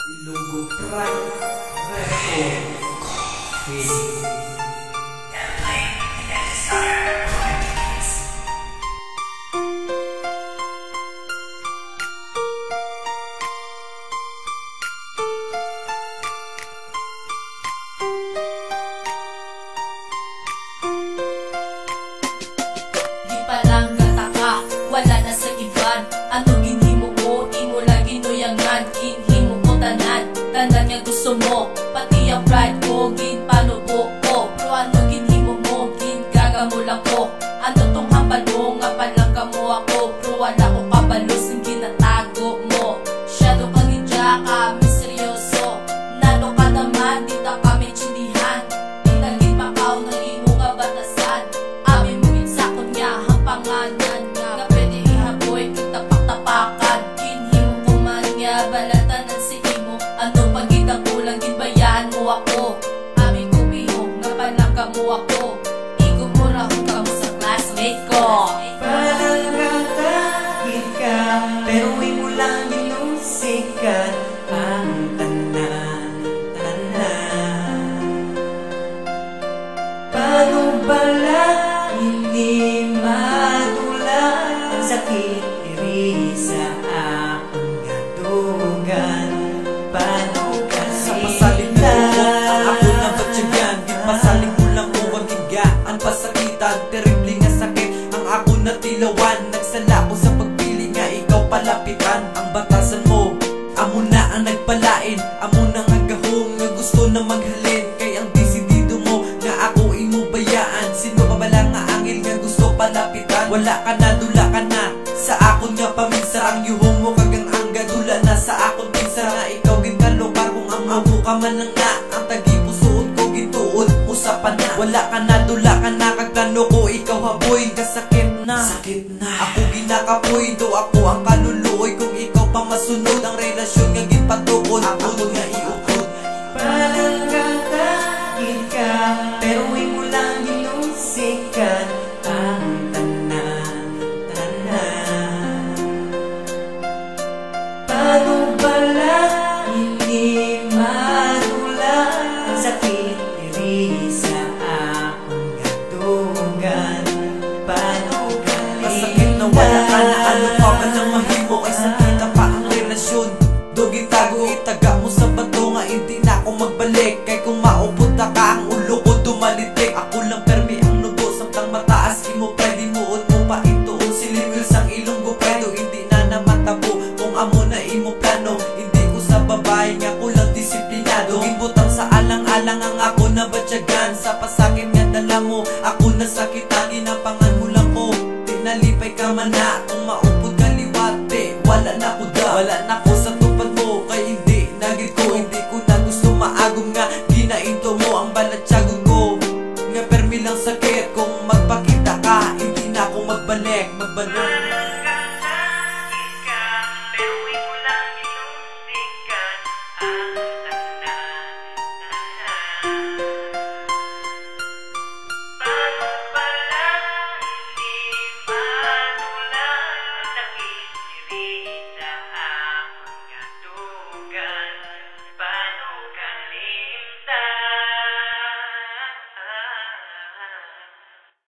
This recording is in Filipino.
Ilunggo Pride Record with Airplane and SR Quantities. Di pa lang kataka, wala na sa iban. Ano ginhimo ko, imo lagi nuyangan. Ginhimo ko tanan, tanan nga gusto mo. Pati ang pride ko, ginpanubo ko. Pero ano ginhimo mo, gingagamo lang ko. Ano tong hambal mo, nga palang kamo ako. Pero wala ko kabalos, ang ginatago mo. Shadow ka gidya ka, misteryoso. Nano ka naman, di ta kami chindihan. Di naging makaw ng imo nga batasan. Amin mo ginsakon nga, hampanganan nga. Nga pwede ihaboy, kitapak-tapakan. Kinhimo ko man nga, balatanan si imo. Ano pagitang kulang, ginbayahan mo ako. Amin ko bihog, nga panaka mo ako. Igo mo rahon ka mo sa classmate ko. Parang katahid ka, pero imo lang ginusikat ang tanan. Paano bala hindi madula ang sakit diri sa akong gatugan? Paano kasi Sa pasaling na ang ako na batyagan. Di pasaling mo lang ko ang higaan. Pasakitan, terrible nga sakit ang ako na tilawan. Nagsala ko sa pagpili nga ikaw palapitan. Ang batasan mo, amo na ang nagpalain. Amo na nga gahong nga gusto na maghalin. Kay ang disidido mo nga ako imo bayaan. Sino pa bala nga angel nga gusto palapitan? Wala ka na, dula ka na sa akon nga paminsa. Ang yuhong mo kagang angga, dula na sa akon pinsa. Nga ikaw ginkalokar kung ang amo ka man lang na. Ang tagipusuot ko gituod mo sa pana. Wala ka na, dula ka na, kagtano ko ikaw haboy. Kasakit na, sakit na. Ako ginakapoy, do ako ang kaluluoy. Kung ikaw pa masunod ang relasyon nga ginpatukod, ako nga iukod. parang katahid ka, pero imo lang ginusikat ang tanan. Paano bala hindi madula ang sakit diri sa akong gatugan? Paano Masakit na wala ka na, ano pa ba nang mahimo? Ay sakit na pa ang relasyon. Dogi tago, itaga mo sa bato nga hindi na ako magbalik. Kay kung maupunta ka, ang ulo ko dumalitik. Ako lang permi ang nubo, samtang mataas imo pwede muon mo pa ituon. Silimil sang ilonggo predo, hindi na naman tabo. Kung amo na imo plano, hindi ko sa babae nga kulang disiplinado. Ginbutang sa alang-alang ang ako na batyagan. Sa pasakin nga dala mo, ako na sakitan. Ginapangan mo lang ko, tinalipay ka man na. Kung maupod ka liwate, wala na ko da. Wala na ko sa tupad mo, kay hindi nagit ko. Hindi ko na gusto maagom nga, ginainto mo ang balatsagon ko. Nga permi lang sakit, kung magpakita ka, hindi na ako magbalik.